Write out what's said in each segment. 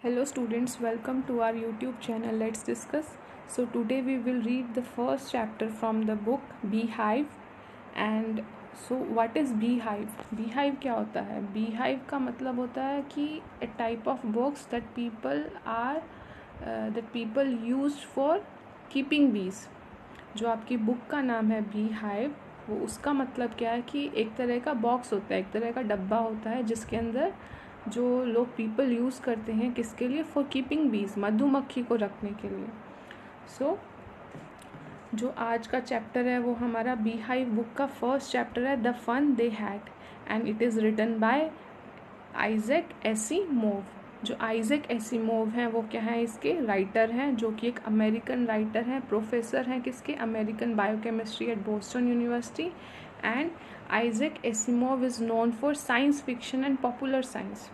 Hello students, welcome to our YouTube channel. Let's discuss. So today we will read the first chapter from the book Beehive. And so what is beehive? Beehive क्या होता है? Beehive का मतलब होता है कि a type of box that people use for keeping bees. जो आपकी बुक का नाम है Beehive, वो उसका मतलब क्या है कि एक तरह का बॉक्स होता है, एक तरह का डब्बा होता है जिसके अंदर जो लोग पीपल यूज़ करते हैं किसके लिए, फॉर कीपिंग बीज, मधुमक्खी को रखने के लिए. सो जो आज का चैप्टर है वो हमारा बीहाइव बुक का फर्स्ट चैप्टर है, the fun they had, and it is written by Isaac Asimov. जो आइजैक एसिमोव हैं वो क्या है, इसके राइटर हैं, जो कि एक अमेरिकन राइटर हैं, प्रोफेसर हैं किसके, American biochemistry at Boston university. And Isaac Asimov is known for science fiction and popular science.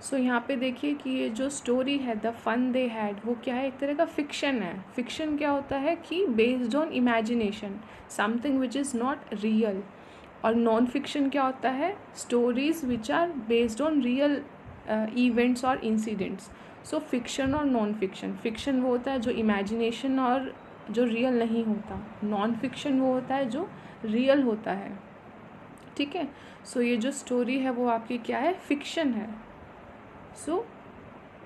So यहाँ पे देखिए कि ये जो स्टोरी है द फन दे हैड, वो क्या है, एक तरह का फिक्शन है. फिक्शन क्या होता है कि based on imagination, something which is not real. और नॉन फिक्शन क्या होता है, stories which are based on real events और इंसिडेंट्स. सो फिक्शन और नॉन फिक्शन, फिक्शन वो होता है जो इमेजिनेशन और जो रियल नहीं होता, नॉन फिक्शन वो होता है जो रियल होता है. ठीक है. सो ये जो स्टोरी है वो आपकी क्या है, फिक्शन है. So,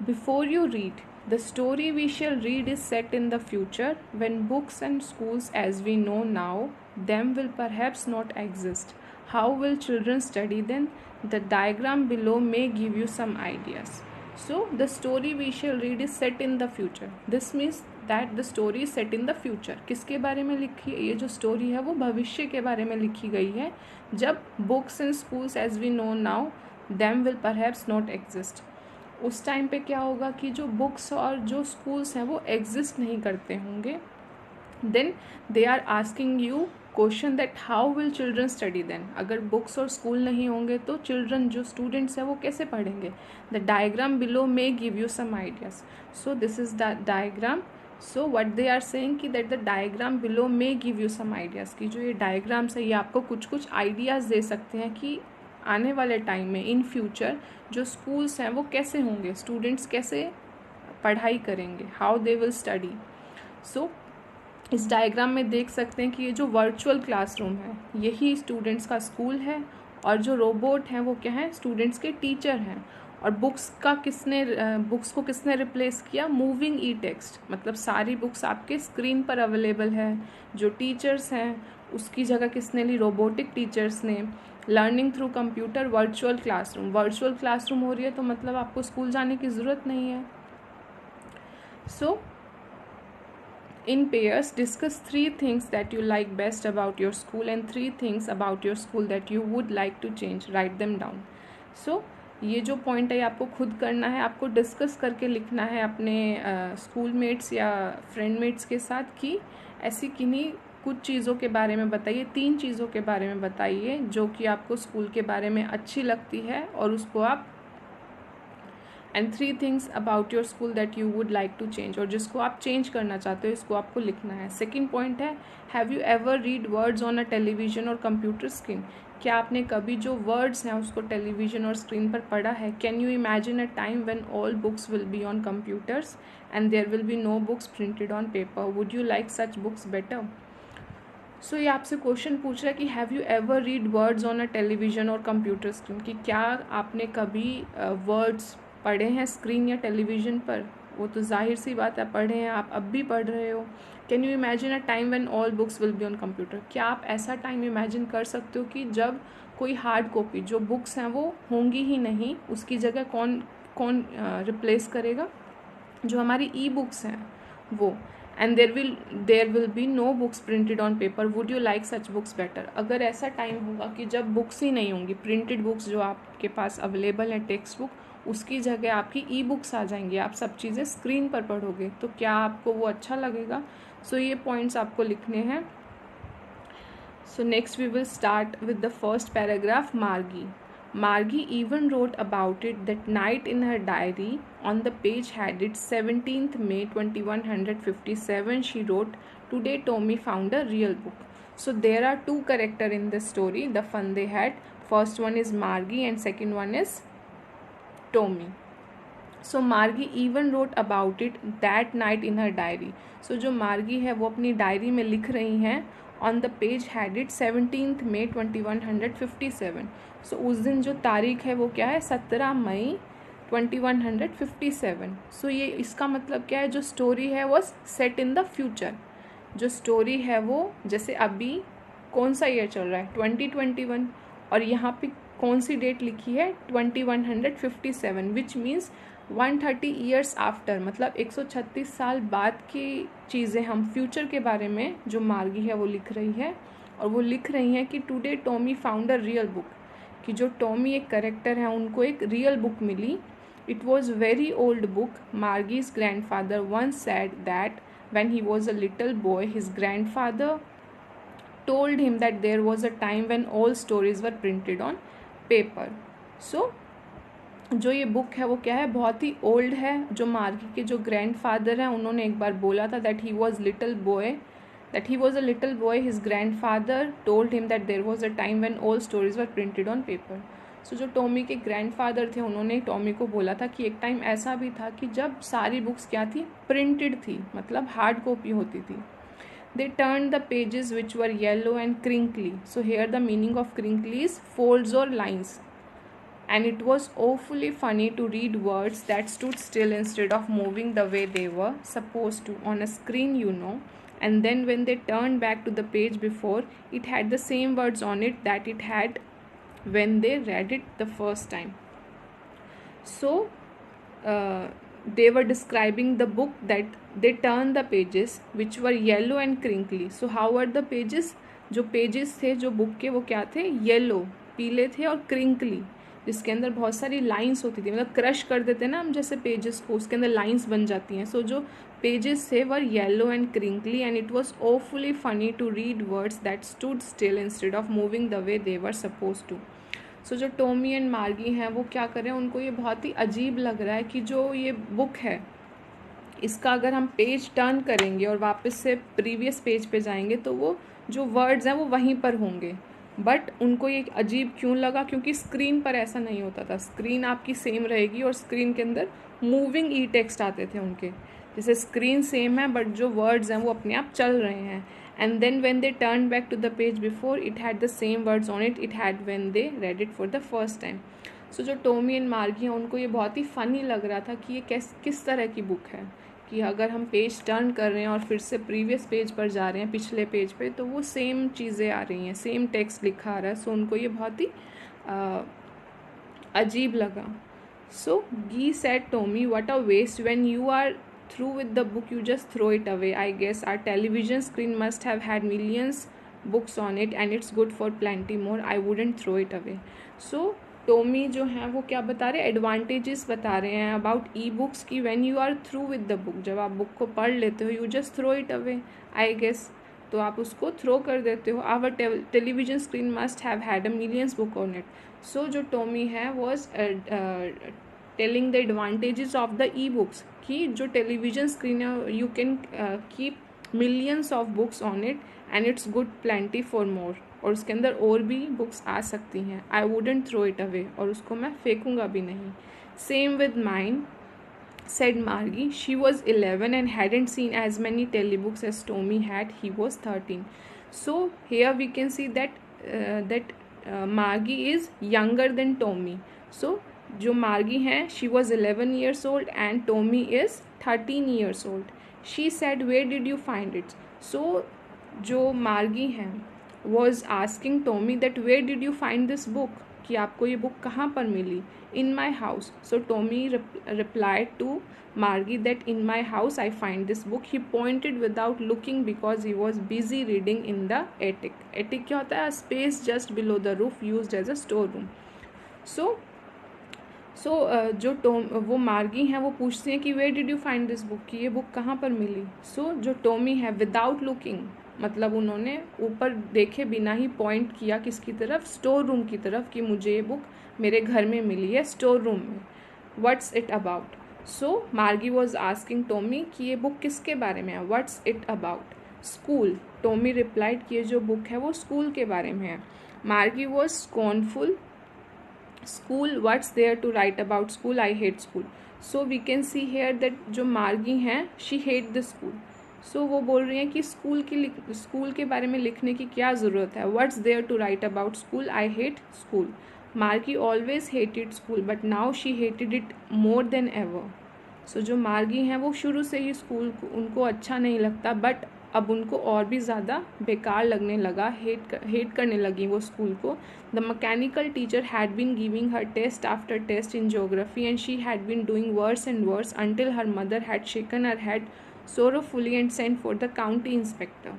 before you read, the story we shall read is set in the future when books and schools as we know now them will perhaps not exist. How will children study then? The diagram below may give you some ideas. So, the story we shall read is set in the future. This means that the story is set in the future. किसके बारे में लिखी है ये जो story है, वो भविष्य के बारे में लिखी गई है, जब books and schools as we know now them will perhaps not exist. उस टाइम पे क्या होगा कि जो बुक्स और जो स्कूल्स हैं वो एग्जिस्ट नहीं करते होंगे. Then they are asking you question that how will children study then. अगर बुक्स और स्कूल नहीं होंगे तो चिल्ड्रन, जो स्टूडेंट्स हैं, वो कैसे पढ़ेंगे. The diagram below may give you some ideas. So this is the diagram. So what they are saying कि that the diagram below may give you some ideas, कि जो ये डायग्राम्स है ये आपको कुछ कुछ आइडियाज़ दे सकते हैं कि आने वाले टाइम में, इन फ्यूचर, जो स्कूल्स हैं वो कैसे होंगे, स्टूडेंट्स कैसे पढ़ाई करेंगे, हाउ दे विल स्टडी. सो इस डायग्राम में देख सकते हैं कि ये जो वर्चुअल क्लासरूम है यही स्टूडेंट्स का स्कूल है, और जो रोबोट हैं वो क्या है, स्टूडेंट्स के टीचर हैं. और बुक्स को किसने रिप्लेस किया, मूविंग ई टेक्स्ट, मतलब सारी बुक्स आपके स्क्रीन पर अवेलेबल है. जो टीचर्स हैं उसकी जगह किसने ली, रोबोटिक टीचर्स ने. Learning through computer, virtual classroom हो रही है तो मतलब आपको स्कूल जाने की ज़रूरत नहीं है. सो in pairs discuss 3 things that you like best about your school and 3 things about your school that you would like to change. Write them down. So ये जो पॉइंट है आपको खुद करना है, आपको डिस्कस करके लिखना है अपने स्कूल मेट्स या फ्रेंड मेट्स के साथ कि ऐसी किन्हीं कुछ चीज़ों के बारे में बताइए, 3 चीज़ों के बारे में बताइए जो कि आपको स्कूल के बारे में अच्छी लगती है और उसको आप, and 3 things about your school that you would like to change, और जिसको आप चेंज करना चाहते हो इसको आपको लिखना है. सेकेंड पॉइंट है, have you ever read words on a television और कंप्यूटर स्क्रीन. क्या आपने कभी जो वर्ड्स हैं उसको टेलीविजन और स्क्रीन पर पढ़ा है. Can you imagine a time when all books will be on computers and there will be no books printed on paper. Would you like such books better. So ये आपसे question पूछ रहा है कि have you ever read words on a television और computer screen, कि क्या आपने कभी वर्ड्स पढ़े हैं स्क्रीन या टेलीविज़न पर. वो तो जाहिर सी बात है पढ़े हैं, आप अब भी पढ़ रहे हो. Can you imagine a time when all books will be on computer. क्या आप ऐसा टाइम इमेजिन कर सकते हो कि जब कोई हार्ड कॉपी, जो बुक्स हैं वो होंगी ही नहीं, उसकी जगह कौन रिप्लेस करेगा, जो हमारी ई बुक्स हैं वो. And there will be no books printed on paper. Would you like such books better. अगर ऐसा टाइम होगा कि जब बुक्स ही नहीं होंगी, प्रिंटेड बुक्स जो आपके पास अवेलेबल हैं, टेक्स्ट बुक, उसकी जगह आपकी ई बुक्स आ जाएंगी, आप सब चीज़ें स्क्रीन पर पढ़ोगे, तो क्या आपको वो अच्छा लगेगा. सो ये पॉइंट्स आपको लिखने हैं. So next we will start with the first paragraph. Margie even wrote about it that night in her diary. On the page headed 17th May 2157, she wrote, "Today Tommy found a real book." So there are 2 characters in this story, the fun they had. First one is Margie and second one is Tommy. So Margie even wrote about it that night in her diary. So जो Margie है वो अपनी diary में लिख रही हैं, on the page had it 17 मई 2157। सो उस दिन जो तारीख है वो क्या है, 17 मई 2157। सो ये इसका मतलब क्या है, जो स्टोरी है वो सेट इन द फ्यूचर। जो स्टोरी है वो जैसे अभी कौन सा ईयर चल रहा है, 2021, और यहाँ पे कौन सी डेट लिखी है, 2157, विच मीन्स 130 ईयर्स आफ्टर, मतलब 136 साल बाद की चीज़ें हम फ्यूचर के बारे में जो मार्गी है वो लिख रही है। और वो लिख रही हैं कि today Tommy found a real book, कि जो टॉमी एक करेक्टर है उनको एक रियल बुक मिली। It was very old book. Margie's grandfather once said that when he was a little boy his grandfather told him that there was a time when all stories were printed on paper. So जो ये book है वो क्या है, बहुत ही old है। जो मार्गी के जो ग्रैंडफादर हैं उन्होंने एक बार बोला था that he was a little boy his grandfather told him that there was a time when all stories were printed on paper. So जो टॉमी के ग्रैंडफादर थे उन्होंने टॉमी को बोला था कि एक टाइम ऐसा भी था कि जब सारी बुक्स क्या थी, प्रिंटेड थी, मतलब हार्ड कॉपी होती थी। They turned the pages which were yellow and crinkly. So here the meaning of crinkly is folds or lines. And it was awfully funny to read words that stood still instead of moving the way they were supposed to on a screen, you know. And then when they turned back to the page before, it had the same words on it that it had when they read it the first time. So they were describing the book that they turned the pages which were yellow and crinkly. So how were the pages? जो pages थे जो book के वो क्या थे, yellow, पीले थे, और क्रिंकली, जिसके अंदर बहुत सारी लाइंस होती थी, मतलब क्रश कर देते ना हम जैसे पेजेस को, उसके अंदर लाइंस बन जाती हैं। सो जो पेजेस थे were yellow and crinkly and it was awfully funny to read words that stood still instead of moving the way they were supposed to. सो जो टॉमी एंड मार्गी हैं वो क्या कर रहे हैं, उनको ये बहुत ही अजीब लग रहा है कि जो ये बुक है इसका अगर हम पेज टर्न करेंगे और वापस से प्रीवियस पेज पे जाएंगे तो वो जो वर्ड्स हैं वो वहीं पर होंगे। बट उनको ये अजीब क्यों लगा, क्योंकि स्क्रीन पर ऐसा नहीं होता था। स्क्रीन आपकी सेम रहेगी और स्क्रीन के अंदर मूविंग ई टेक्स्ट आते थे उनके, जैसे स्क्रीन सेम है बट जो वर्ड्स हैं वो अपने आप चल रहे हैं। And then when they turned back to the page before, it had the same words on it it had when they read it for the first time. So जो टॉमी एंड मार्गी हैं उनको ये बहुत ही फ़नी लग रहा था कि ये किस तरह की बुक है, कि अगर हम पेज टर्न कर रहे हैं और फिर से प्रीवियस पेज पर जा रहे हैं, पिछले पेज पे, तो वो सेम चीज़ें आ रही हैं, सेम टेक्स्ट लिखा आ रहा है। सो उनको ये बहुत ही अजीब लगा। So gee said Tommy, what a waste, when you are through with the book you just throw it away. I guess our television screen must have had millions books on it and it's good for plenty more. I wouldn't throw it away. So Tommy जो हैं वो क्या बता रहे हैं, advantages बता रहे हैं अबाउट ई बुक्स की। When you are through with the book, जब आप बुक को पढ़ लेते हो, you just throw it away, I guess, तो आप उसको थ्रो कर देते हो। Our television screen must have had a millions book on it. So जो टोमी है was telling the advantages of the e books, कि जो टेलीविजन स्क्रीन है you can keep millions of books on it and it's good plenty for more, और उसके अंदर और भी बुक्स आ सकती हैं। I wouldn't throw it away, और उसको मैं फेंकूंगा भी नहीं। Same with mine, said Margie. She was 11 and hadn't seen as many telebooks as Tommy had. He was 13. So here we can see that Margie is younger than Tommy. So जो Margie हैं, she was 11 years old and Tommy is 13 years old. She said, where did you find it? So जो Margie हैं was asking Tommy that where did you find this book, कि आपको ये book कहाँ पर मिली। In my house. So Tommy replied to Margie that in my house I find this book. He pointed without looking because he was busy reading in the attic. Attic क्या होता है, space just below the roof used as a store room. So जो वो Margie हैं वो पूछती हैं कि where did you find this book, कि ये बुक कहाँ पर मिली। सो जो टोमी है विदाउट लुकिंग, मतलब उन्होंने ऊपर देखे बिना ही पॉइंट किया किसकी तरफ, स्टोर रूम की तरफ, कि मुझे ये बुक मेरे घर में मिली है स्टोर रूम में। What's it about. So Margie was asking Tommy कि ये बुक किसके बारे में है। What's it about. School. Tommy replied कि ये जो बुक है वो स्कूल के बारे में है। Margie was scornful. School, what's there to write about school, I hate school. So we can see here that जो मार्गी हैं she hate the school. So वो बोल रही हैं कि स्कूल के बारे में लिखने की क्या ज़रूरत है, what's there to write about school, I hate school. Margie always hated school but now she hated it more than ever. So जो मार्गी हैं वो शुरू से ही स्कूल उनको अच्छा नहीं लगता, बट अब उनको और भी ज़्यादा बेकार लगने लगा, हेट करने लगी वो स्कूल को। The mechanical teacher had been giving her test after test in geography and she had been doing worse and worse until her mother had shaken her head sorrowfully and sent for the county inspector.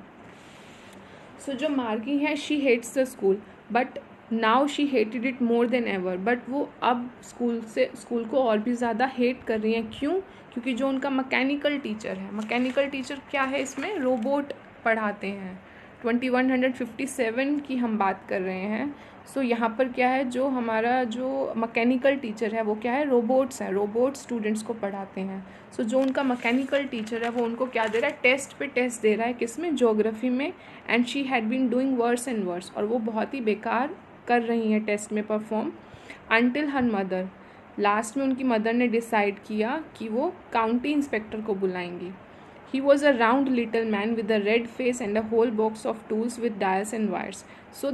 So जो Margie है she hates the school but now she hated it more than ever. बट वो अब school को और भी ज़्यादा hate कर रही हैं। क्यों? क्योंकि जो उनका मैकेनिकल टीचर है, मैकेनिकल टीचर क्या है, इसमें रोबोट पढ़ाते हैं। 2157 की हम बात कर रहे हैं। सो यहाँ पर क्या है, जो हमारा जो मैकेनिकल टीचर है वो क्या है, रोबोट्स हैं, रोबोट स्टूडेंट्स को पढ़ाते हैं। सो जो उनका मैकेनिकल टीचर है वो उनको क्या दे रहा है, टेस्ट पे टेस्ट दे रहा है, किसमें, ज्योग्राफी में। And she had been doing worse and worse, और वो बहुत ही बेकार कर रही हैं टेस्ट में perform. Until her mother, last में उनकी मदर ने डिसाइड किया कि वो काउंटी इंस्पेक्टर को बुलाएंगी। He was a round little man with a red face and a whole box of tools with dials and wires. So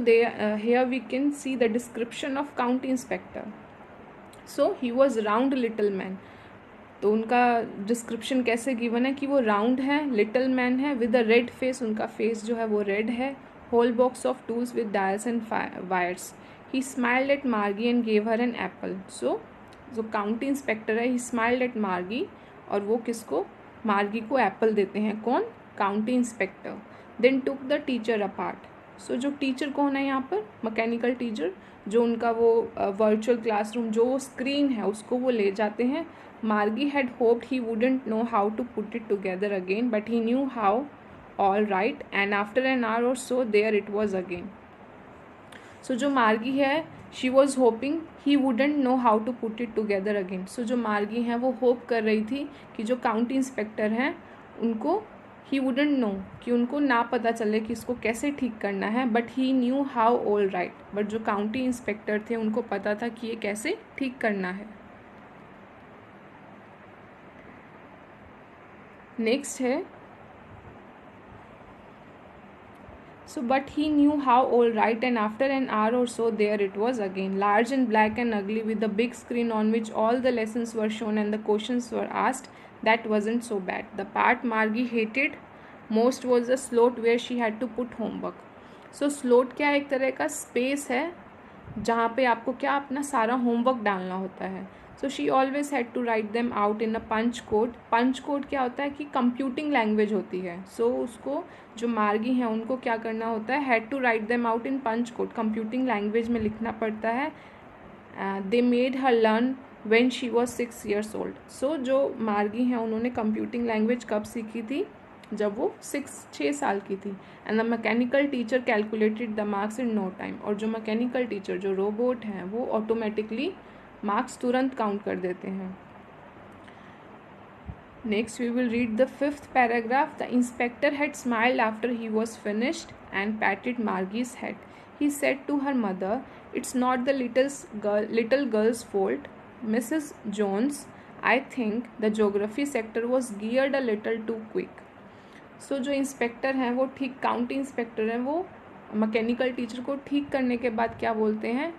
here we can see the description of county inspector. So he was round little man. तो उनका description कैसे given है कि वो round है, little man है, with a red face, उनका face जो है वो रेड है, whole box of tools with dials and wires. He smiled at Margie and gave her an apple. So जो काउंटी इंस्पेक्टर है, ही स्माइल्ड एट मार्गी, और वो किसको, मार्गी को एप्पल देते हैं। कौन? County inspector. Then took the teacher apart. So जो टीचर कौन है यहाँ पर, मैकेनिकल टीचर, जो उनका वो वर्चुअल क्लासरूम जो स्क्रीन है उसको वो ले जाते हैं। Margie had hoped he wouldn't know how to put it together again but he knew how all right and after an hour or so there it was again. So जो Margie है, she was hoping he wouldn't know how to put it together again. So जो Margie हैं वो hope कर रही थी कि जो काउंटी इंस्पेक्टर हैं उनको ही वुडेंट नो, कि उनको ना पता चले कि इसको कैसे ठीक करना है, but he knew how all right. But जो काउंटी इंस्पेक्टर थे उनको पता था कि ये कैसे ठीक करना है। नेक्स्ट है, so but he knew how all right and after an hour or so there it was again, large and black and ugly with a big screen on which all the lessons were shown and the questions were asked. That wasn't so bad. The part Margie hated most was the slot where she had to put homework. So slot क्या है, एक तरह का space है जहाँ पे आपको क्या अपना सारा होमवर्क डालना होता है। So she always had to write them out in a punch code. Punch code क्या होता है कि कंप्यूटिंग लैंग्वेज होती है। सो उसको जो मार्गी हैं उनको क्या करना होता है, had to write them out in punch code, computing language में लिखना पड़ता है। They made her learn when she was 6 years old। सो जो मार्गी हैं उन्होंने कंप्यूटिंग लैंग्वेज कब सीखी थी, जब वो 6 साल की थी। And the mechanical teacher calculated the marks in no time. और जो मैकेनिकल टीचर, जो रोबोट हैं, वो ऑटोमेटिकली मार्क्स तुरंत काउंट कर देते हैं। Next we will read the 5th paragraph. The inspector had smiled after he was finished and patted Margie's head. He said to her mother, it's not the little girl's fault, Mrs Jones, I think the geography sector was geared a little too quick. So जो inspector हैं वो ठीक, county inspector हैं, वो mechanical teacher को ठीक करने के बाद क्या बोलते हैं,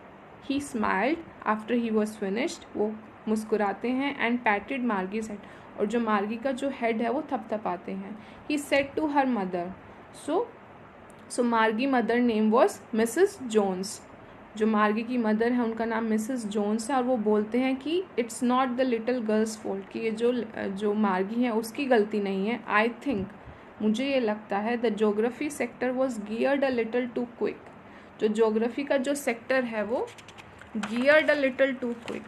ही smiled after he was finished, वो मुस्कुराते हैं, एंड पैटेड मार्गीज हेड, और जो मार्गी का जो हेड है वो थपथपाते हैं। He said to her mother, so Margie mother name was Mrs Jones. जो मार्गी की मदर है उनका नाम मिसेस जोन्स है, और वो बोलते हैं कि it's not the little girl's fault, कि ये जो मार्गी है उसकी गलती नहीं है। आई थिंक, मुझे ये लगता है, the geography sector was geared a little too quick. जो ज्योग्राफी का जो सेक्टर है वो geared a little too quick.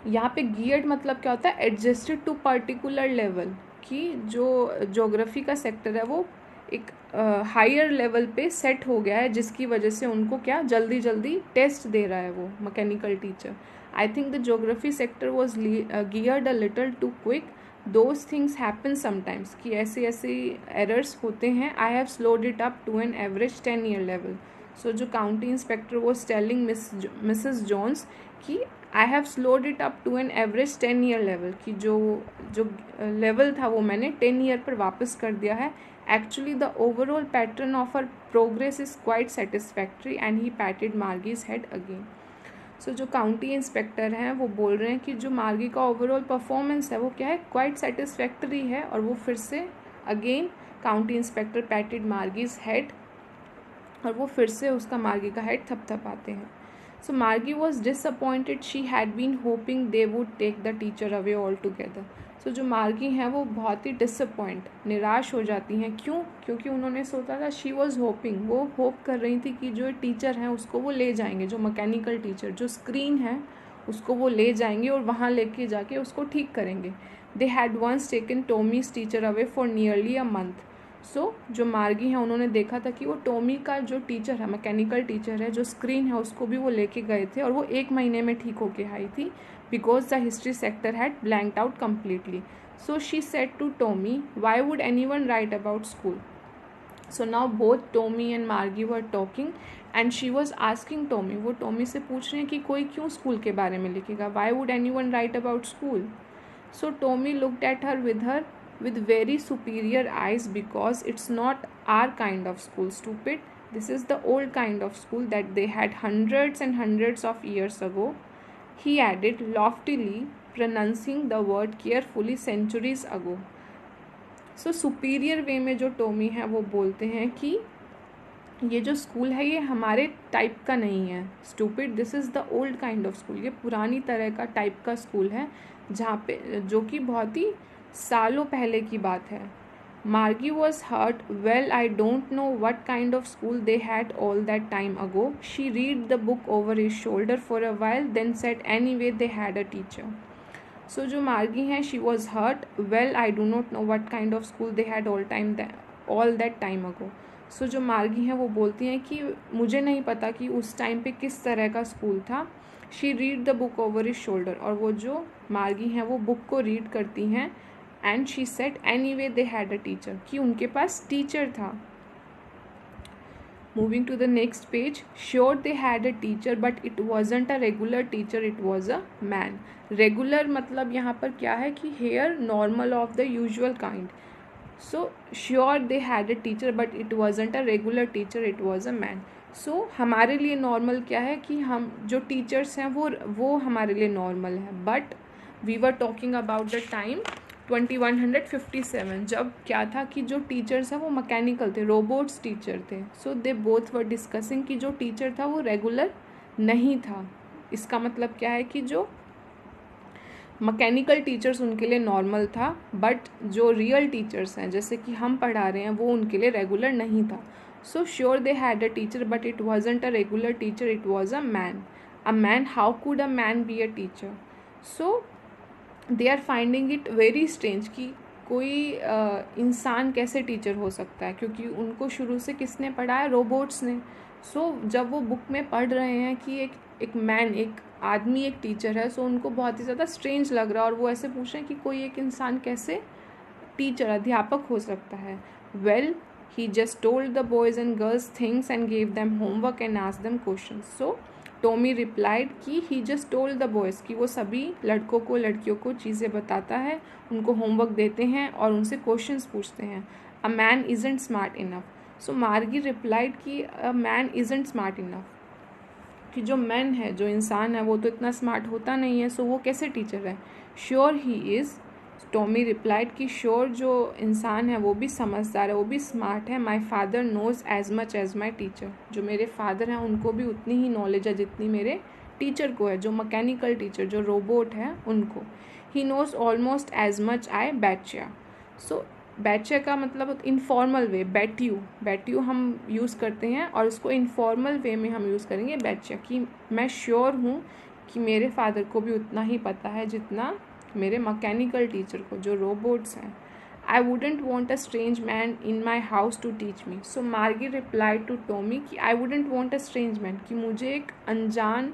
यहाँ पे गियर्ड मतलब क्या होता है, एडजस्टेड टू पर्टिकुलर लेवल, कि जो ज्योग्राफी का सेक्टर है वो एक हायर लेवल पे सेट हो गया है, जिसकी वजह से उनको क्या जल्दी जल्दी टेस्ट दे रहा है वो mechanical teacher. I think the geography sector was geared a little too quick, those things happen sometimes, कि ऐसे एरर्स होते हैं। I have slowed it up to an average 10 year level. So जो county inspector was telling Mrs Jones कि I have slowed it up to an average 10 year level, कि जो level था वो मैंने 10 ईयर पर वापस कर दिया है. Actually the overall pattern of her progress is quite satisfactory and he patted Margie's head again. So जो काउंटी इंस्पेक्टर हैं वो बोल रहे हैं कि जो मार्गी का ओवरऑल परफॉर्मेंस है वो क्या है, क्वाइट सेटिस्फैक्ट्री है. और वो फिर से again county inspector patted Margie's head, और वो फिर से उसका मार्गी का हेड थपथपाते हैं. So Margie was disappointed, she had been hoping they would take the teacher away all together. So जो मार्गी हैं वो बहुत ही निराश हो जाती हैं. क्यों? क्योंकि उन्होंने सोचा था, शी वॉज होपिंग, वो होप कर रही थी कि जो टीचर हैं उसको वो ले जाएंगे, जो मैकेनिकल टीचर, जो स्क्रीन है उसको वो ले जाएंगे और वहाँ लेके जाके उसको ठीक करेंगे. They had once taken Tommy's teacher away for nearly a month. So जो मार्गी हैं उन्होंने देखा था कि वो टॉमी का जो टीचर है, मैकेनिकल टीचर है, जो स्क्रीन है, उसको भी वो लेके गए थे और वो 1 महीने में ठीक होके आई थी, because the history sector had blanked out completely. So she said to Tommy, why would any one write about school. So now both Tommy and Margie were talking and she was asking Tommy, वो Tommy से पूछ रहे हैं कि कोई क्यों school के बारे में लिखेगा, Y would any one write about school. So Tommy looked at her with very superior eyes, because it's not our kind of school, stupid. This is the old kind of school that they had hundreds and hundreds of years ago, he added loftily, pronouncing the word carefully, centuries ago. So superior way में जो Tommy है वो बोलते हैं कि ये जो school है ये हमारे टाइप का नहीं है, stupid, this is the old kind of school, ये पुरानी तरह का टाइप का स्कूल है, जहाँ पे जो कि बहुत ही सालों पहले की बात है. Margie was hurt, well I don't know what kind of school they had all that time ago. She read the book over his shoulder for a while, then said any way they had a teacher. So जो Margie हैं, she was hurt, well I do not know what kind of school they had all that time ago. So जो Margie हैं वो बोलती हैं कि मुझे नहीं पता कि उस टाइम पे किस तरह का स्कूल था. She read the book over his shoulder, और वो जो मार्गी हैं वो बुक को रीड करती हैं. And she said any way they had a teacher, कि उनके पास टीचर था. Moving to the next page, sure they had a teacher but it wasn't a regular teacher, it was a man. Regular मतलब यहाँ पर क्या है कि here normal of the usual kind. So sure they had a teacher but it wasn't a regular teacher, it was a man. So हमारे लिए normal क्या है कि हम जो टीचर्स हैं वो हमारे लिए नॉर्मल है. But we were talking about the time 2157, जब क्या था कि जो टीचर्स हैं वो मैकेनिकल थे, रोबोट्स टीचर थे. So they both were discussing कि जो टीचर था वो रेगुलर नहीं था. इसका मतलब क्या है कि जो मैकेनिकल टीचर्स उनके लिए नॉर्मल था, बट जो रियल टीचर्स हैं जैसे कि हम पढ़ा रहे हैं वो उनके लिए रेगुलर नहीं था. So sure they had a teacher but it wasn't a regular teacher, it was a man. A man, how could a man be a teacher. So they are finding it very strange कि कोई इंसान कैसे teacher हो सकता है, क्योंकि उनको शुरू से किसने पढ़ाया, रोबोट्स ने. सो जब वो बुक में पढ़ रहे हैं कि एक मैन, एक आदमी एक टीचर है, सो उनको बहुत ही ज़्यादा स्ट्रेंज लग रहा है और वो ऐसे पूछ रहे हैं कि कोई एक इंसान कैसे टीचर, अध्यापक हो सकता है. Well, he just told the boys and girls things and gave them homework and asked them questions. So Tommy replied कि ही जस्ट टोल्ड द बॉयज़, कि वो सभी लड़कों को लड़कियों को चीज़ें बताता है, उनको होमवर्क देते हैं और उनसे क्वेश्चंस पूछते हैं. A man isn't smart enough. So Margie replied कि a man isn't smart enough, कि जो मैन है, जो इंसान है, वो तो इतना स्मार्ट होता नहीं है, सो वो कैसे टीचर है. Sure he is, Tommy replied कि श्योर जो इंसान है वो भी समझदार है, वो भी स्मार्ट है. My father knows as much as my teacher, जो मेरे फादर हैं उनको भी उतनी ही नॉलेज है जितनी मेरे टीचर को है, जो मैकेनिकल टीचर, जो रोबोट है उनको. He knows almost as much I बैचिया. सो बैचिया का मतलब इनफॉर्मल वे, बैट्यू हम यूज़ करते हैं और उसको इनफॉर्मल वे में हम यूज़ करेंगे बैचिया, कि मैं श्योर हूँ कि मेरे फादर को भी उतना ही पता है जितना मेरे मैकेनिकल टीचर को, जो रोबोट्स हैं. I wouldn't want a strange man in my house to teach me. So Margie replied to Tommy कि I wouldn't want a strange man, कि मुझे एक अनजान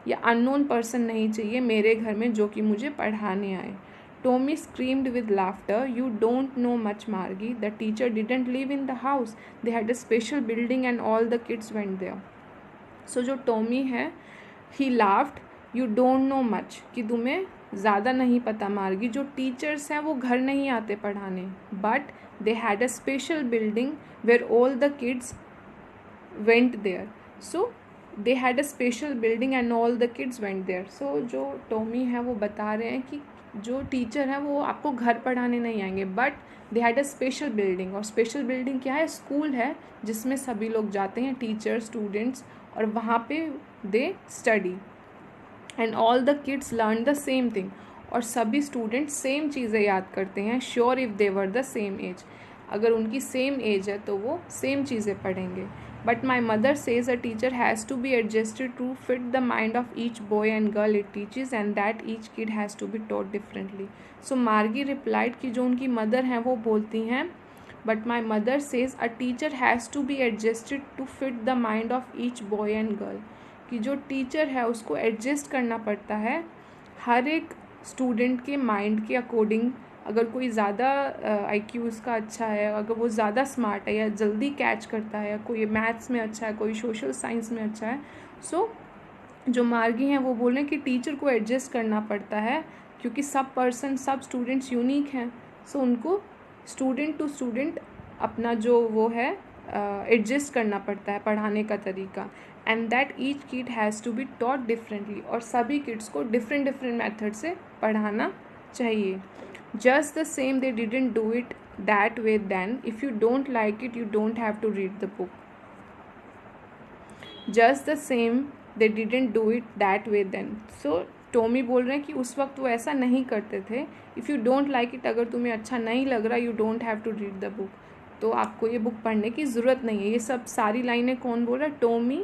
या अननोन पर्सन नहीं चाहिए मेरे घर में जो कि मुझे पढ़ाने आए. Tommy screamed with laughter. You don't know much, Margie. The teacher didn't live in the house. They had a special building and all the kids went there. So जो टॉमी है, he laughed. You don't know much, कि तुम्हें ज़्यादा नहीं पता मार्गी. जो teachers हैं वो घर नहीं आते पढ़ाने, but they had a special building where all the kids went there. So they had a special building and all the kids went there. So जो टॉमी है वो बता रहे हैं कि जो टीचर हैं वो आपको घर पढ़ाने नहीं आएंगे, but they had a special building. और स्पेशल बिल्डिंग क्या है? स्कूल है जिसमें सभी लोग जाते हैं, टीचर, स्टूडेंट्स, और वहाँ पे they study and all the kids learn the same thing. और सभी स्टूडेंट्स सेम चीज़ें याद करते हैं. Sure if they were the same age, अगर उनकी सेम एज है तो वो सेम चीज़ें पढ़ेंगे. But my mother says a teacher has to be adjusted to fit the mind of each boy and girl it teaches and that each kid has to be taught differently. So Margie replied कि जो उनकी mother हैं वो बोलती हैं, but my mother says a teacher has to be adjusted to fit the mind of each boy and girl. कि जो teacher है उसको एडजस्ट करना पड़ता है हर एक स्टूडेंट के माइंड के अकॉर्डिंग. अगर कोई ज़्यादा IQ उसका अच्छा है, अगर वो ज़्यादा स्मार्ट है या जल्दी कैच करता है, कोई मैथ्स में अच्छा है, कोई सोशल साइंस में अच्छा है. सो जो मार्गी हैं वो बोल रहे हैं कि टीचर को एडजस्ट करना पड़ता है क्योंकि सब स्टूडेंट्स यूनिक हैं. सो उनको स्टूडेंट टू स्टूडेंट अपना जो वो है एडजस्ट करना पड़ता है पढ़ाने का तरीका. And that each kid has to be taught differently, और सभी किड्स को डिफरेंट मेथड से पढ़ाना चाहिए. Just the same, they didn't do it that way then. If you don't like it, you don't have to read the book. Just the same, they didn't do it that way then. So Tommy बोल रहे हैं कि उस वक्त वो ऐसा नहीं करते थे. If you don't like it, अगर तुम्हें अच्छा नहीं लग रहा, you don't have to read the book, तो आपको ये बुक पढ़ने की ज़रूरत नहीं है. ये सब सारी लाइनें कौन बोल रहा है? टॉमी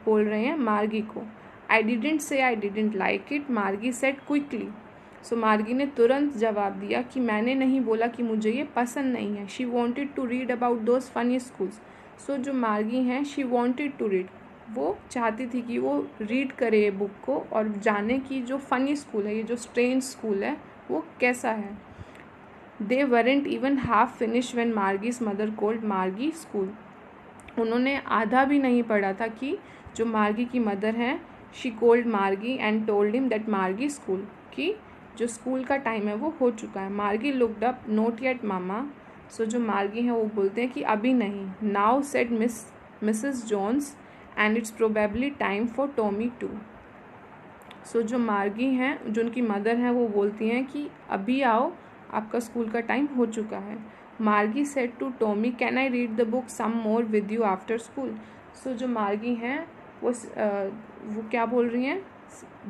बोल रहे हैं मार्गी को. I didn't say I didn't like it, मार्गी सेड क्विकली. सो मार्गी ने तुरंत जवाब दिया कि मैंने नहीं बोला कि मुझे ये पसंद नहीं है. She wanted to read about those funny schools. So जो मार्गी हैं, शी वॉन्टेड टू रीड, वो चाहती थी कि वो रीड करे ये बुक को और जाने की जो फ़नी स्कूल है, ये जो स्ट्रेंज स्कूल है, वो कैसा है. They weren't even half finish when Margie's mother called Margie school. उन्होंने आधा भी नहीं पढ़ा था कि जो मार्गी की मदर हैं, शी कॉल्ड मार्गी एंड टोल्ड हिम दैट मार्गी स्कूल, कि जो स्कूल का टाइम है वो हो चुका है. Margie looked up, not yet mama. So जो मार्गी हैं वो बोलते हैं कि अभी नहीं. Now said Mrs Jones and it's probably time for Tommy too. So जो मार्गी हैं, जो उनकी मदर हैं, वो बोलती हैं कि अभी आओ, आपका स्कूल का टाइम हो चुका है. Margie said to Tommy, can I read the book some more with you after school. So जो मार्गी हैं वो क्या बोल रही हैं?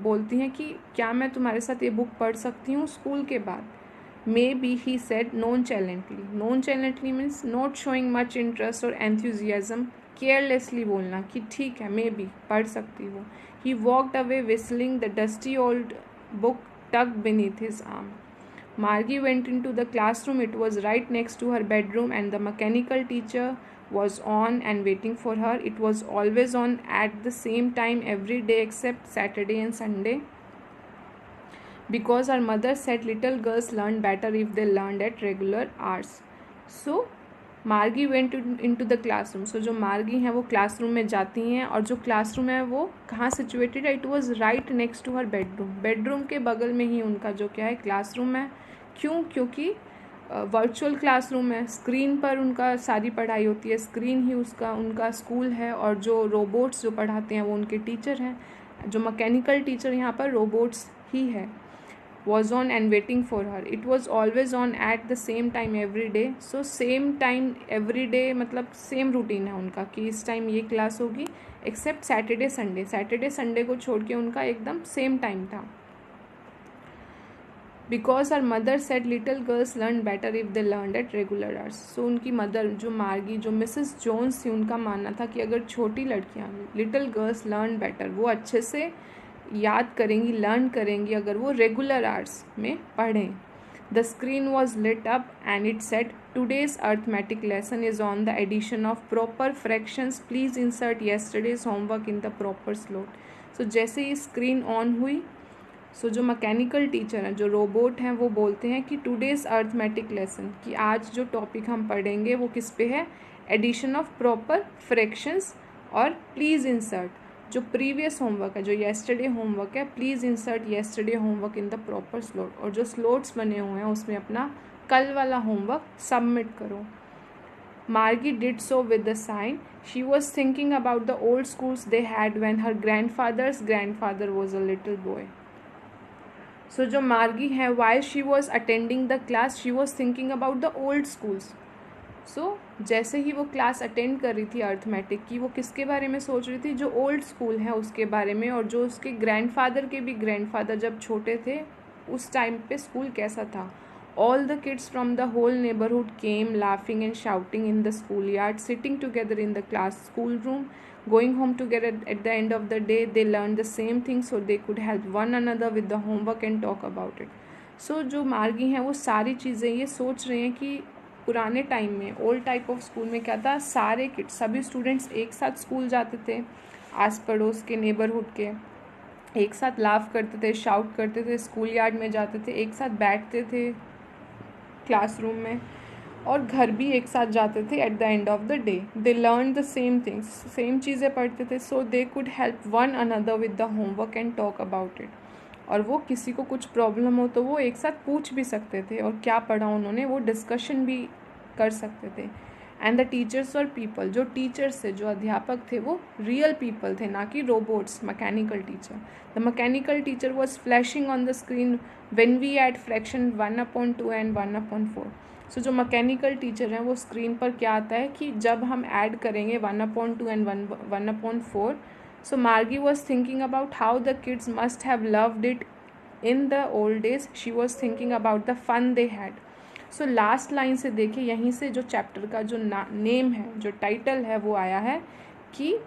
बोलती हैं कि क्या मैं तुम्हारे साथ ये बुक पढ़ सकती हूँ स्कूल के बाद. Maybe he said nonchalantly. Nonchalantly means not showing much interest or enthusiasm, carelessly बोलना कि ठीक है, मे बी पढ़ सकती हूँ. He walked away whistling, the dusty old book tucked beneath his arm. Margie went into the classroom. It was right next to her bedroom and the mechanical teacher was on and waiting for her. It was always on at the same time every day except Saturday and Sunday, because her mother said little girls learn better if they learned at regular hours. So Margie went into the classroom. So जो Margie हैं वो classroom में जाती हैं, और जो classroom है वो कहाँ सिचुएटेड है? It was right next to her bedroom. Bedroom के बगल में ही उनका जो क्या है, क्लासरूम है. क्यों? क्योंकि वर्चुअल क्लासरूम है, स्क्रीन पर उनका सारी पढ़ाई होती है, स्क्रीन ही उनका स्कूल है, और जो रोबोट्स जो पढ़ाते हैं वो उनके टीचर हैं. जो मैकेनिकल टीचर यहाँ पर रोबोट्स ही है. was on and waiting for her. It was always on at the same time every day. So same time every day मतलब सेम रूटीन है उनका कि इस टाइम ये क्लास होगी, एक्सेप्ट सैटरडे संडे को छोड़ के उनका एकदम सेम टाइम था. Because her mother said little girls learn better if they learn at regular hours. सो उनकी मदर जो मार्गी, जो मिसेस जोन्स थी, उनका मानना था कि अगर छोटी लड़कियाँ, लिटिल गर्ल्स लर्न बेटर, वो अच्छे से याद करेंगी, लर्न करेंगी अगर वो रेगुलर आवर्स में पढ़ें. The screen was lit up and it said today's arithmetic lesson is on the addition of proper fractions, please insert yesterday's homework in the proper slot. So जैसे ही स्क्रीन ऑन हुई, सो जो mechanical teacher हैं, जो robot हैं, वो बोलते हैं कि टुडेज़ अर्थमेटिक लेसन, कि आज जो टॉपिक हम पढ़ेंगे वो किस पे है, एडिशन ऑफ प्रॉपर फ्रैक्शंस, और प्लीज़ इंसर्ट जो प्रीवियस होमवर्क है, जो येस्टरडे होमवर्क है, please insert yesterday homework in the proper slot, और जो स्लॉट्स बने हुए हैं उसमें अपना कल वाला होमवर्क सबमिट करो। Margie did so with the sign. She was thinking about the old schools they had when her grandfather's grandfather was a little boy. So जो मार्गी है, while she was attending the class, she was thinking about the old schools. So जैसे ही वो class attend कर रही थी arithmetic की, वो किसके बारे में सोच रही थी, जो ओल्ड स्कूल है उसके बारे में, और जो उसके ग्रैंडफादर के भी ग्रैंडफादर जब छोटे थे उस टाइम पे स्कूल कैसा था। All the kids from the whole neighborhood came laughing and shouting in the schoolyard, sitting together in the class schoolroom, going home together at the end of the day. They learned the same thing so they could help one another with the homework and talk about it. So जो Margie हैं वो सारी चीज़ें ये सोच रहे हैं कि पुराने टाइम में, ओल्ड टाइप ऑफ स्कूल में क्या था, सारे किड्स, सभी स्टूडेंट्स एक साथ स्कूल जाते थे, आस पड़ोस के नेबरहुड के, एक साथ लाफ करते थे, शाउट करते थे, स्कूल यार्ड में जाते थे, एक साथ बैठते थे क्लासरूम में, और घर भी एक साथ जाते थे at the end of the day. They learn the same things, same चीज़ें पढ़ते थे, so they could help one another with the homework and talk about it. और वो किसी को कुछ प्रॉब्लम हो तो वो एक साथ पूछ भी सकते थे, और क्या पढ़ा उन्होंने वो डिस्कशन भी कर सकते थे। एंड द टीचर्स और पीपल, जो टीचर्स थे, जो अध्यापक थे, वो रियल पीपल थे, ना कि robots, mechanical teacher. The mechanical teacher was flashing on the screen when we add fraction 1/2 and 1/4। सो जो मैकेनिकल टीचर हैं वो स्क्रीन पर क्या आता है कि जब हम ऐड करेंगे 1/2 and 1/4। So Margie was thinking about how the kids must have loved it in the old days. She was thinking about the fun they had. So last line से देखिए, यहीं से जो चैप्टर का जो नेम है, जो टाइटल है, वो आया है कि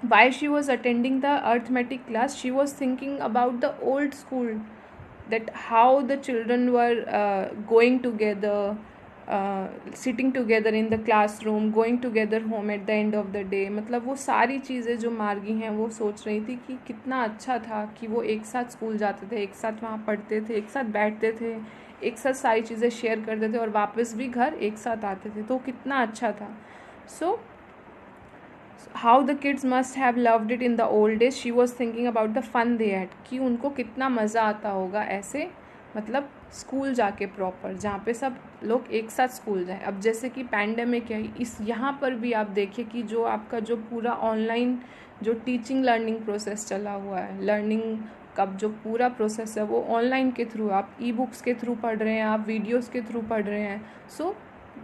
while she was attending the arithmetic class, she was thinking about the old school, that how the children were going together, sitting together in the classroom, going together home at the end of the day। मतलब वो सारी चीज़ें जो Margie हैं वो सोच रही थी कि कितना अच्छा था कि वो एक साथ स्कूल जाते थे, एक साथ वहाँ पढ़ते थे, एक साथ बैठते थे, एक साथ सारी चीज़ें शेयर करते थे, और वापस भी घर एक साथ आते थे, तो कितना अच्छा था। सो how the kids must have loved it in the old days, she was thinking about the fun they had, कि उनको कितना मज़ा आता होगा ऐसे, मतलब स्कूल जाके प्रॉपर, जहाँ पे सब लोग एक साथ स्कूल जाएं। अब जैसे कि पैंडेमिक है, इस यहाँ पर भी आप देखिए कि जो आपका जो पूरा ऑनलाइन जो टीचिंग लर्निंग प्रोसेस चला हुआ है, लर्निंग का जो पूरा प्रोसेस है वो ऑनलाइन के थ्रू, आप ई बुक्स के थ्रू पढ़ रहे हैं, आप वीडियोज़ के थ्रू पढ़ रहे हैं। सो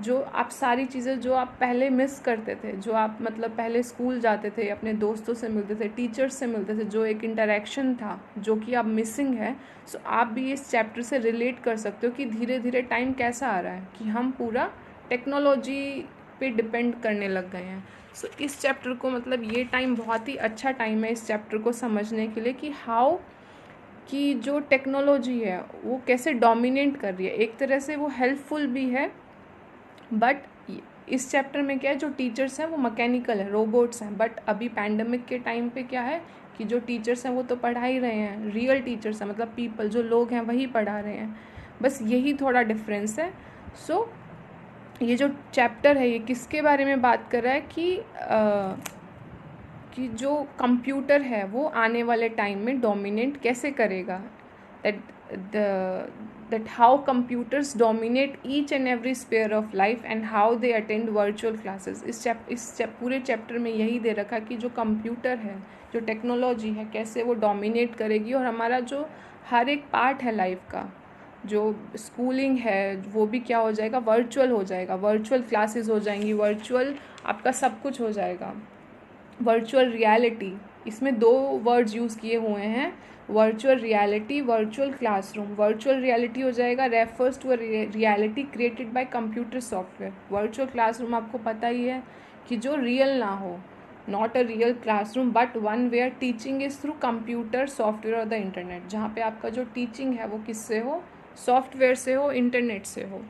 जो आप सारी चीज़ें जो आप पहले मिस करते थे, जो आप मतलब पहले स्कूल जाते थे, अपने दोस्तों से मिलते थे, टीचर्स से मिलते थे, जो एक इंटरेक्शन था जो कि अब मिसिंग है। सो आप भी इस चैप्टर से रिलेट कर सकते हो कि धीरे धीरे टाइम कैसा आ रहा है कि हम पूरा टेक्नोलॉजी पे डिपेंड करने लग गए हैं। सो इस चैप्टर को, मतलब ये टाइम बहुत ही अच्छा टाइम है इस चैप्टर को समझने के लिए कि हाउ कि जो टेक्नोलॉजी है वो कैसे डोमिनेट कर रही है। एक तरह से वो हेल्पफुल भी है, बट इस चैप्टर में क्या है, जो टीचर्स हैं वो मैकेनिकल है, रोबोट्स हैं। बट अभी पैंडमिक के टाइम पे क्या है कि जो टीचर्स हैं वो तो पढ़ा ही रहे हैं, रियल टीचर्स हैं, मतलब पीपल जो लोग हैं वही पढ़ा रहे हैं, बस यही थोड़ा डिफरेंस है। सो ये जो चैप्टर है ये किसके बारे में बात कर रहा है कि जो कंप्यूटर है वो आने वाले टाइम में डोमिनेट कैसे करेगा, that how computers dominate each and every sphere of life and how they attend virtual classes। इस पूरे चैप्टर में यही दे रखा कि जो कंप्यूटर है, जो टेक्नोलॉजी है, कैसे वो डोमिनेट करेगी, और हमारा जो हर एक पार्ट है लाइफ का, जो स्कूलिंग है वो भी क्या हो जाएगा, वर्चुअल हो जाएगा, वर्चुअल क्लासेस हो जाएंगी, वर्चुअल आपका सब कुछ हो जाएगा। वर्चुअल रियलिटी, इसमें 2 वर्ड्स यूज़ किए हुए हैं, virtual reality, virtual classroom. Virtual reality हो जाएगा refers to a reality created by computer software. Virtual classroom आपको पता ही है कि जो रियल ना हो, not a real classroom but one where teaching is through computer software और द इंटरनेट, जहाँ पे आपका जो टीचिंग है वो किससे हो, सॉफ्टवेयर से हो, इंटरनेट से हो।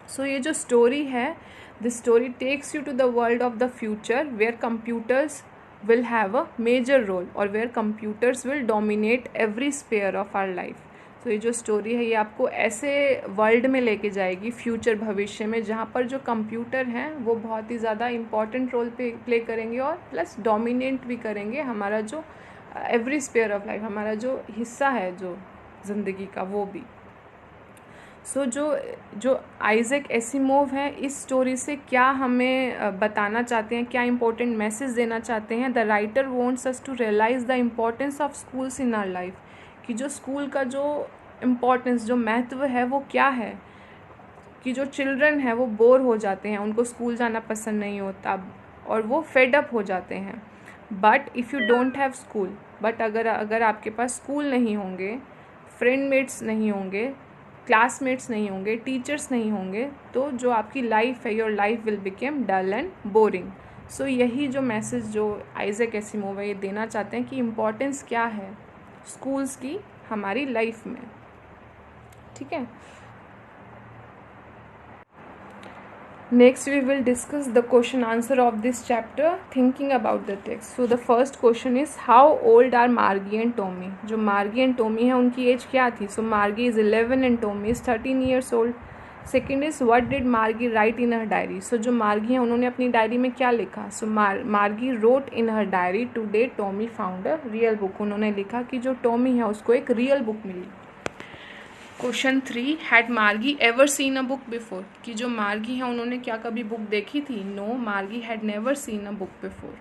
सो ये जो स्टोरी है, this story takes you to the world of the future where computers will have a major role or where computers will dominate every sphere of our life. तो ये जो स्टोरी है ये आपको ऐसे वर्ल्ड में लेके जाएगी फ्यूचर भविष्य में जहाँ पर जो कंप्यूटर हैं वो बहुत ही ज़्यादा इम्पॉर्टेंट रोल प्ले करेंगे और प्लस डोमिनेट भी करेंगे हमारा जो एवरी स्पेयर ऑफ लाइफ, हमारा जो हिस्सा है जो ज़िंदगी का वो भी. सो जो आइजैक एसिमोव है इस स्टोरी से क्या हमें बताना चाहते हैं, क्या इम्पोर्टेंट मैसेज देना चाहते हैं. The writer wants us to realize the importance of schools in our life, कि जो स्कूल का जो इम्पोर्टेंस जो महत्व है वो क्या है. कि जो चिल्ड्रन है वो बोर हो जाते हैं, उनको स्कूल जाना पसंद नहीं होता और वो फेड अप हो जाते हैं. But if you don't have school, but अगर आपके पास स्कूल नहीं होंगे, फ्रेंड मेट्स नहीं होंगे, क्लासमेट्स नहीं होंगे, टीचर्स नहीं होंगे, तो जो आपकी लाइफ है, your life will become dull and boring. So यही जो मैसेज जो आइजैक एसिमोव ये देना चाहते हैं कि इम्पोर्टेंस क्या है स्कूल्स की हमारी लाइफ में. ठीक है. Next we will discuss the question answer of this chapter thinking about the text. So the first question is how old are Margie and Tommy. जो Margie and Tommy है उनकी एज क्या थी. So Margie is 11 and Tommy is 13 years old. Second is what did Margie write in her diary. So जो Margie है उन्होंने अपनी diary में क्या लिखा. So Margie wrote in her diary today Tommy found a real book. उन्होंने लिखा कि जो टॉमी है उसको एक रियल बुक मिली. Question 3 had Margie ever seen a book before. कि जो मार्गी है उन्होंने क्या कभी बुक देखी थी. नो, मार्गी had never seen a book before.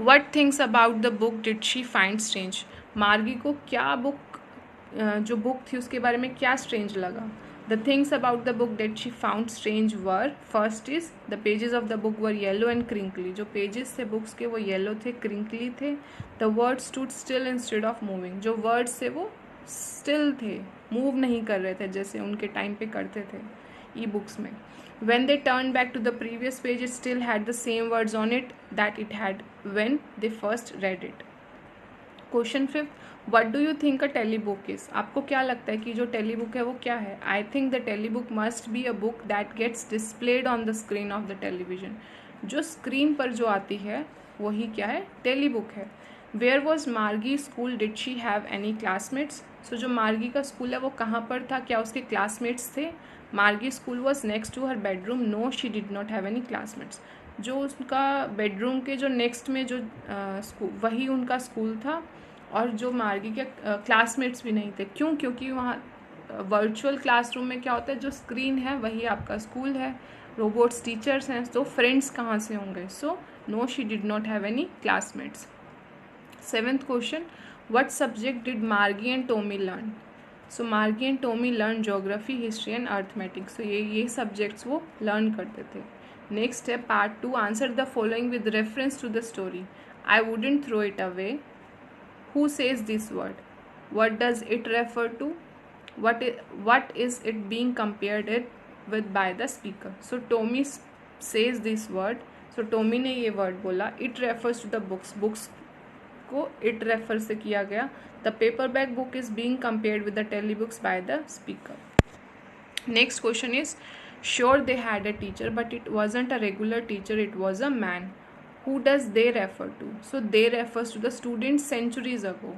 What things about the book did she find strange. मार्गी को क्या बुक जो बुक थी उसके बारे में क्या स्ट्रेंज लगा. The things about the book that she found strange were first is the pages of the book were yellow and crinkly. जो पेजेस थे बुक्स के वो येलो थे, क्रिंकली थे. The word stood still instead of moving. जो words थे वो still थे, मूव नहीं कर रहे थे जैसे उनके टाइम पे करते थे ई बुक्स में. When they turned back to the previous page, it still had the same words on it that it had when they first read it. Question 5. What do you think a telebook is? आपको क्या लगता है कि जो टेलीबुक है वो क्या है. I think the telebook must be a book that gets displayed on the screen of the television. जो स्क्रीन पर जो आती है वही क्या है, टेलीबुक है. Where was Margie school? Did she have any classmates? So जो मार्गी का स्कूल है वो कहाँ पर था, क्या उसके क्लासमेट्स थे. Margie school was next to her bedroom. No, she did not have any classmates. जो उसका बेडरूम के जो नेक्स्ट में जो स्कूल वही उनका स्कूल था और जो मार्गी के क्लासमेट्स भी नहीं थे. क्यों? क्योंकि वहाँ वर्चुअल क्लासरूम में क्या होता है, जो स्क्रीन है वही आपका स्कूल है, रोबोट्स टीचर्स हैं, तो फ्रेंड्स कहाँ से होंगे. So no, she did not have any classmates. 7th question, what subject did Margie and Tommy learn? So Margie and Tommy learned geography, history and arithmetic. So ये subjects वो learn करते थे. Next है part 2, answer the following with reference to the story. I wouldn't throw it away. Who says this word? What does it refer to? What is it being compared it with by the speaker? So Tommy says this word. So Tommy ने ये word बोला. It refers to the books. Books को it refer से किया गया. The paper back book is being compared with the tele books by the speaker. Next question is sure they had a teacher but it wasn't a regular teacher, it was a man. Who does they refer to. So they refers to the students centuries ago.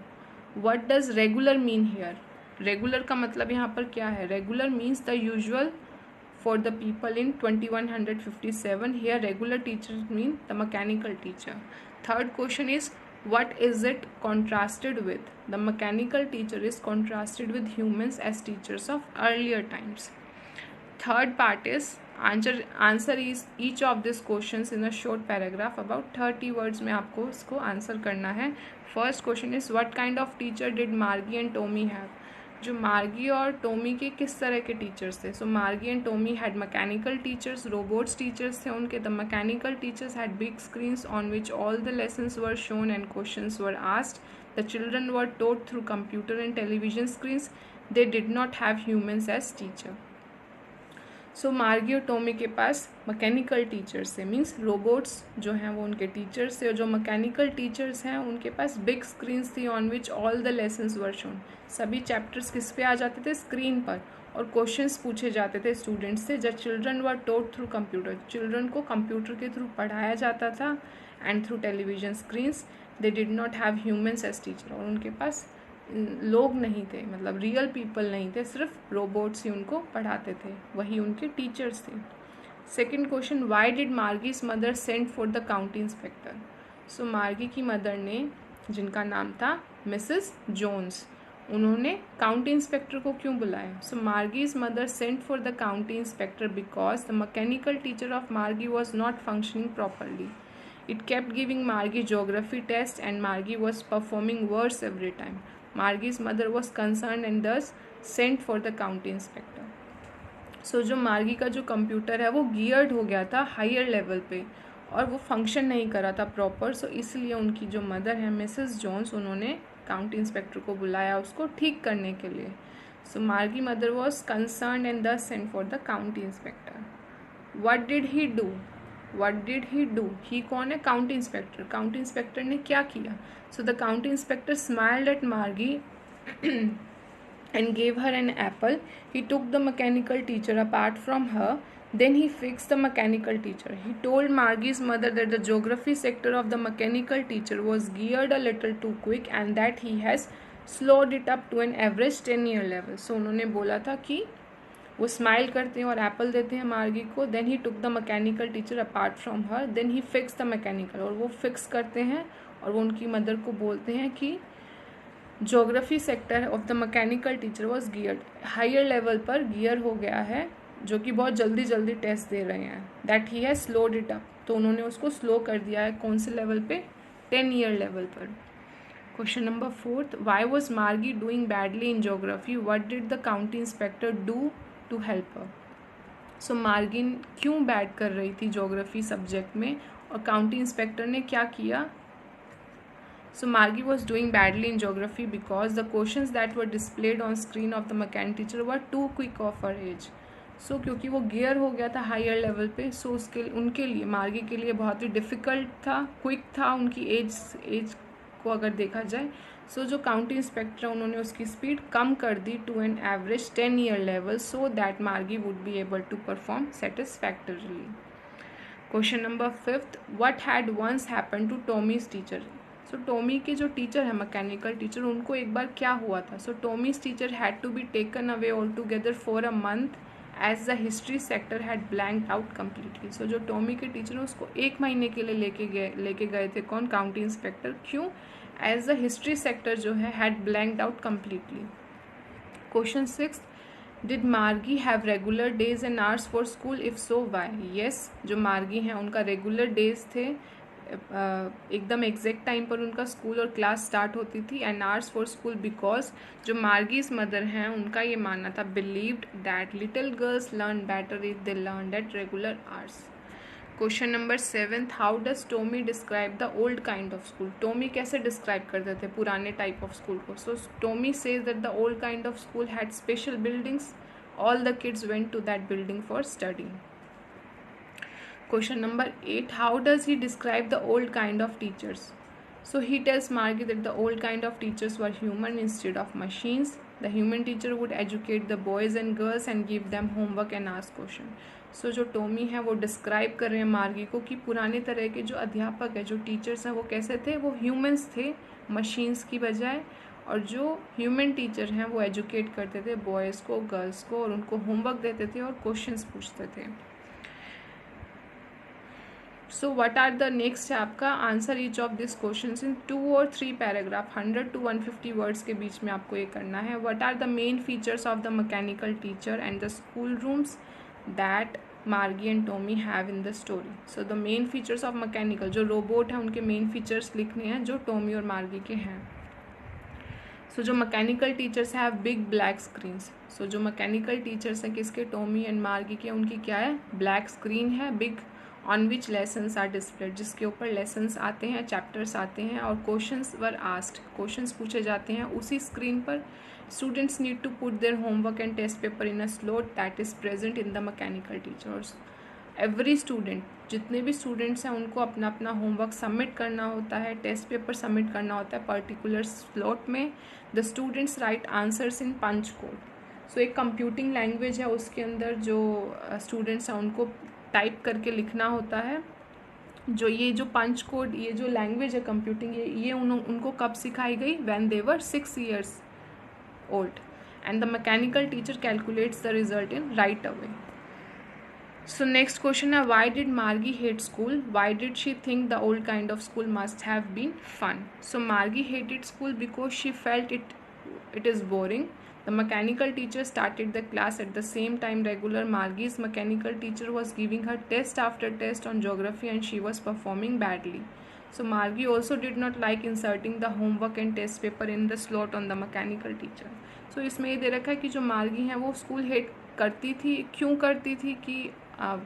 What does regular mean here. Regular का मतलब यहाँ पर क्या है. Regular means the usual for the people in 2157. Here regular teachers mean the mechanical teacher. Third question is what is it contrasted with. The mechanical teacher is contrasted with humans as teachers of earlier times. Third part is answer is each of these questions in a short paragraph about 30 words में आपको इसको answer करना है. First question is what kind of teacher did Margie and Tommy have. जो मार्गी और Tommy के किस तरह के टीचर्स थे. So Margie and Tommy had mechanical teachers, robots teachers थे उनके. The mechanical teachers had big screens on which all the lessons were shown and questions were asked. The children were taught through computer and television screens. They did not have humans as teacher. So Margie और Tommy के पास mechanical teachers थे, means robots जो हैं वो उनके teachers थे. और जो मैकेनिकल टीचर्स हैं उनके पास बिग स्क्रीन्स थी on which all the lessons were shown. सभी चैप्टर्स किस पे आ जाते थे, स्क्रीन पर, और क्वेश्चंस पूछे जाते थे स्टूडेंट्स से. जब children were taught through computer, children को कंप्यूटर के थ्रू पढ़ाया जाता था. And through television screens they did not have humans as teacher, और उनके पास लोग नहीं थे, मतलब रियल पीपल नहीं थे, सिर्फ रोबोट्स ही उनको पढ़ाते थे, वही उनके टीचर्स थे। Second question, why did Margie's mother send for the county inspector. So Margie की मदर ने, जिनका नाम था मिसेस जोन्स, उन्होंने काउंटी इंस्पेक्टर को क्यों बुलाया। So Margie's mother sent for the county inspector because the mechanical teacher of Margie was not functioning properly. It kept giving Margie geography tests and Margie was performing worse every time. Margie's mother was concerned and thus sent for the county inspector. So जो मार्गी का जो computer है वो geared हो गया था higher level पे और वो फंक्शन नहीं कर रहा था प्रॉपर, सो इसलिए उनकी जो मदर है मिसेस जोन्स, उन्होंने काउंटी इंस्पेक्टर को बुलाया उसको ठीक करने के लिए. सो Margie mother was concern and दस Saint for the county inspector. What did he do? What did he do? He कौन है? County inspector. काउंटी इंस्पेक्टर ने क्या किया? So the county inspector smiled at मार्गी and gave her an apple. He took the mechanical teacher apart from her. Then he fixed the mechanical teacher. He told Margie's mother that the geography sector of the mechanical teacher was geared a little too quick and that he has slowed it up to an average 10-year level. So उन्होंने बोला था कि वो smile करते हैं और Apple देते हैं मार्गी को. Then he took the mechanical teacher apart from her. Then he fix the mechanical, और वो फिक्स करते हैं और वो उनकी मदर को बोलते हैं कि geography sector of the mechanical teacher was geared, higher level पर गियर हो गया है, जो कि बहुत जल्दी जल्दी टेस्ट दे रहे हैं. That he has slowed it up, तो उन्होंने उसको स्लो कर दिया है. कौन से लेवल पे? 10-year लेवल पर. Question number 4, why was Margie doing badly in geography? What did the county inspector do to help her? So Margie क्यों बैड कर रही थी ज्योग्राफी सब्जेक्ट में और काउंटी इंस्पेक्टर ने क्या किया? So Margie was doing badly in geography because the questions that were displayed on screen of the mechanic teacher were too quick of her age. So क्योंकि वो गियर हो गया था हायर लेवल पे, सो उसके उनके लिए, मार्गी के लिए बहुत ही डिफ़िकल्ट था, क्विक था उनकी एज को अगर देखा जाए. सो जो काउंटी इंस्पेक्टर उन्होंने उसकी स्पीड कम कर दी to an average 10-year level so that Margie would be able to perform satisfactorily. Question number 5, what had once happen to Tommy's teacher? So Tommy के जो टीचर है मैकेनिकल टीचर, उनको एक बार क्या हुआ था? So Tommy's teacher had to be taken away all together for a month as the history sector had blanked out completely. So जो Tommy के टीचर हैं उसको 1 महीने के लिए लेके गए थे. कौन? County inspector. क्यों? एज द हिस्ट्री सेक्टर जो है had blanked out completely. Question 6, did Margie have regular days and hours for school? If so why? Yes, जो मार्गी हैं उनका रेगुलर डेज थे, एकदम एग्जैक्ट टाइम पर उनका स्कूल और क्लास स्टार्ट होती थी. And hours for school because जो मार्गीज मदर हैं उनका ये मानना था, believed that little girls learn better if they learn at regular hours. Question number 7, how does Tommy describe the old kind of school? Tommy कैसे describe करते थे पुराने टाइप ऑफ स्कूल को? So Tommy says that the old kind of school had special buildings, all the kids went to that building for study. Question number 8, how does he describe the old kind of teachers? So he tells Margie that the old kind of teachers were human instead of machines. The human teacher would educate the boys and girls and give them homework and ask question. So जो Tommy है वो describe कर रहे हैं Margie को कि पुराने तरह के जो अध्यापक है, जो टीचर्स हैं, वो कैसे थे? वो ह्यूमंस थे मशीन्स की बजाय, और जो ह्यूमन टीचर हैं वो एजुकेट करते थे बॉयज़ को, गर्ल्स को, और उनको होमवर्क देते थे और क्वेश्चंस पूछते थे. So what are the next है आपका answer each of this question in 2 or 3 paragraph, 100 to 150 words के बीच में आपको ये करना है. What are the main features of the mechanical teacher and the school rooms that Margie and Tommy have in the story? So the main features of mechanical, जो robot है उनके मेन फीचर्स लिखने हैं जो टॉमी और मार्गी के हैं. सो जो mechanical teachers have big black screens. So जो मैकेनिकल टीचर्स हैं किसके? टॉमी एंड मार्गी के, उनकी क्या है? ब्लैक स्क्रीन है big, on which lessons are displayed, जिसके ऊपर लेसन्स आते हैं, चैप्टर्स आते हैं, और क्वेश्चंस वर आस्क्ड, क्वेश्चंस पूछे जाते हैं उसी स्क्रीन पर. Students need to put their homework and test paper in a slot that is present in the mechanical teachers. Every student, जितने भी स्टूडेंट्स हैं उनको अपना अपना होमवर्क सबमिट करना होता है, टेस्ट पेपर सबमिट करना होता है पर्टिकुलर स्लॉट में. The students write answers in punch code. So एक कंप्यूटिंग लैंग्वेज है, उसके अंदर जो स्टूडेंट्स हैं उनको टाइप करके लिखना होता है जो ये जो पंच कोड, ये जो लैंग्वेज है कंप्यूटिंग, ये उनको कब सिखाई गई? When they were 6 years old, and the mechanical teacher calculates the result in right away. So next question है, why did Margie hate school? Why did she think the old kind of school must have been fun? So Margie hated school because she felt it is boring. The mechanical teacher started the class at the same time regular. Margie's mechanical teacher was giving her test after test on geography and she was performing badly. So Margie also did not like inserting the homework and test paper in the slot on the mechanical teacher. So इसमें ये दे रखा है कि जो Margie है वो school hate करती थी. क्यों करती थी? कि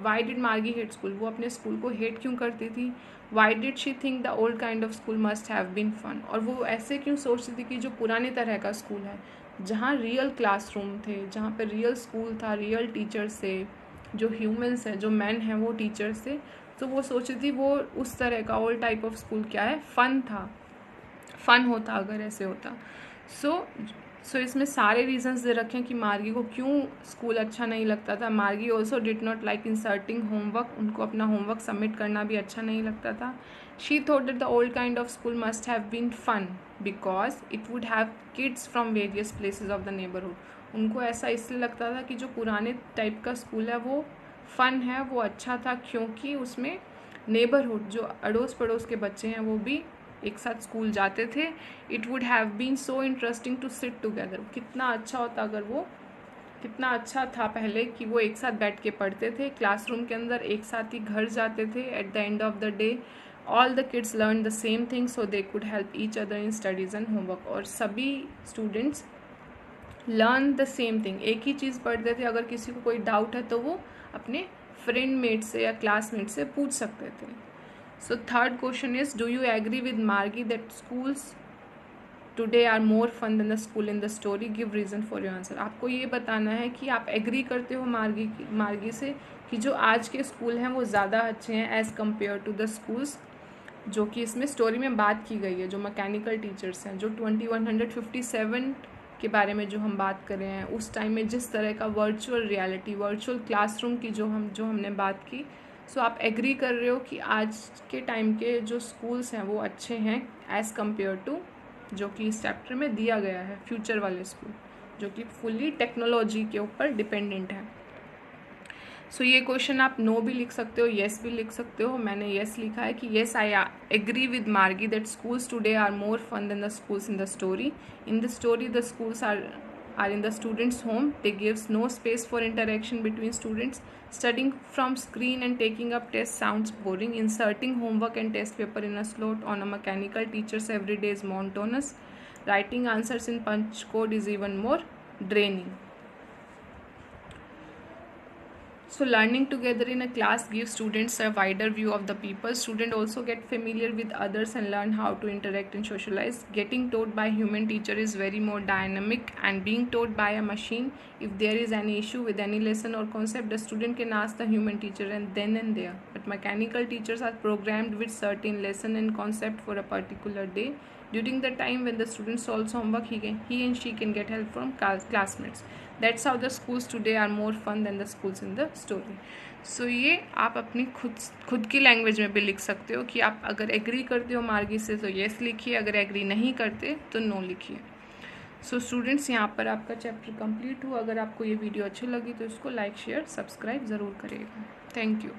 why did Margie hate school, वो अपने स्कूल को हेट क्यों करती थी? Why did she think the old kind of school must have been fun, और वो ऐसे क्यों सोचती थी कि जो पुराने तरह का स्कूल है, जहाँ रियल क्लासरूम थे, जहाँ पे रियल स्कूल था, रियल टीचर्स थे, जो ह्यूमंस हैं, जो मैन हैं वो टीचर्स थे, तो वो सोचती थी वो उस तरह का ओल्ड टाइप ऑफ स्कूल क्या है, फन था, फन होता अगर ऐसे होता. सो इसमें सारे रीजंस दे रखे हैं कि मार्गी को क्यों स्कूल अच्छा नहीं लगता था. मार्गी also did not like inserting homework, उनको अपना होमवर्क सबमिट करना भी अच्छा नहीं लगता था. She thought that the old kind of school must have been fun because it would have kids from various places of the neighbourhood. उनको ऐसा इसलिए लगता था कि जो पुराने टाइप का स्कूल है वो फन है, वो अच्छा था, क्योंकि उसमें नेबरहुड, जो अड़ोस पड़ोस के बच्चे हैं, वो भी एक साथ स्कूल जाते थे. It would have been so interesting to sit together. कितना अच्छा होता अगर वो, कितना अच्छा था पहले कि वो एक साथ बैठ के पढ़ते थे क्लासरूम के अंदर, एक साथ ही घर जाते थे. At the end of the day all the kids learn the same thing so they could help each other in studies and homework. और सभी students learn the same thing, एक ही चीज़ पढ़ते थे. अगर किसी को कोई डाउट है तो वो अपने फ्रेंड मेट से या क्लासमेट से पूछ सकते थे. So third question is, do you agree with Margie that schools today are more fun than the school in the story? Give reason for your answer. आपको ये बताना है कि आप एग्री करते हो मार्गी से कि जो आज के स्कूल हैं वो ज़्यादा अच्छे हैं as compare to the schools जो कि इसमें स्टोरी में बात की गई है. जो मैकेनिकल टीचर्स हैं, जो 2157 के बारे में जो हम बात कर रहे हैं, उस टाइम में जिस तरह का वर्चुअल रियलिटी, वर्चुअल क्लासरूम की जो हमने बात की. सो आप एग्री कर रहे हो कि आज के टाइम के जो स्कूल्स हैं वो अच्छे हैं एज़ कम्पेयर टू जो कि इस चैप्टर में दिया गया है फ्यूचर वाले स्कूल, जो कि फुली टेक्नोलॉजी के ऊपर डिपेंडेंट है. सो ये क्वेश्चन आप नो भी लिख सकते हो, येस भी लिख सकते हो. मैंने येस लिखा है कि yes I agree with Margie that schools today are more fun than the schools in the story. In the story the schools are in the students' home. They gives no space for interaction between students. Studying from screen and taking up tests sounds boring. Inserting homework and test paper in a slot on a mechanical teacher's every day is monotonous. Writing answers in punch code is even more draining. So learning together in a class gives students a wider view of the people. Students also get familiar with others and learn how to interact and socialize. Getting taught by human teacher is very more dynamic, and being taught by a machine, if there is any issue with any lesson or concept, the student can ask the human teacher and then and there. But mechanical teachers are programmed with certain lesson and concept for a particular day. During the time when the student solves homework, he and she can get help from classmates. That's how the schools today are more fun than the schools in the story. So ये आप अपनी खुद की language में भी लिख सकते हो कि आप अगर एग्री करते हो मार्गी से तो येस लिखिए, अगर एग्री नहीं करते तो नो लिखिए. सो स्टूडेंट्स, यहाँ पर आपका चैप्टर कंप्लीट हुआ. अगर आपको ये वीडियो अच्छी लगी तो इसको लाइक, शेयर, सब्सक्राइब ज़रूर करिएगा. Thank you.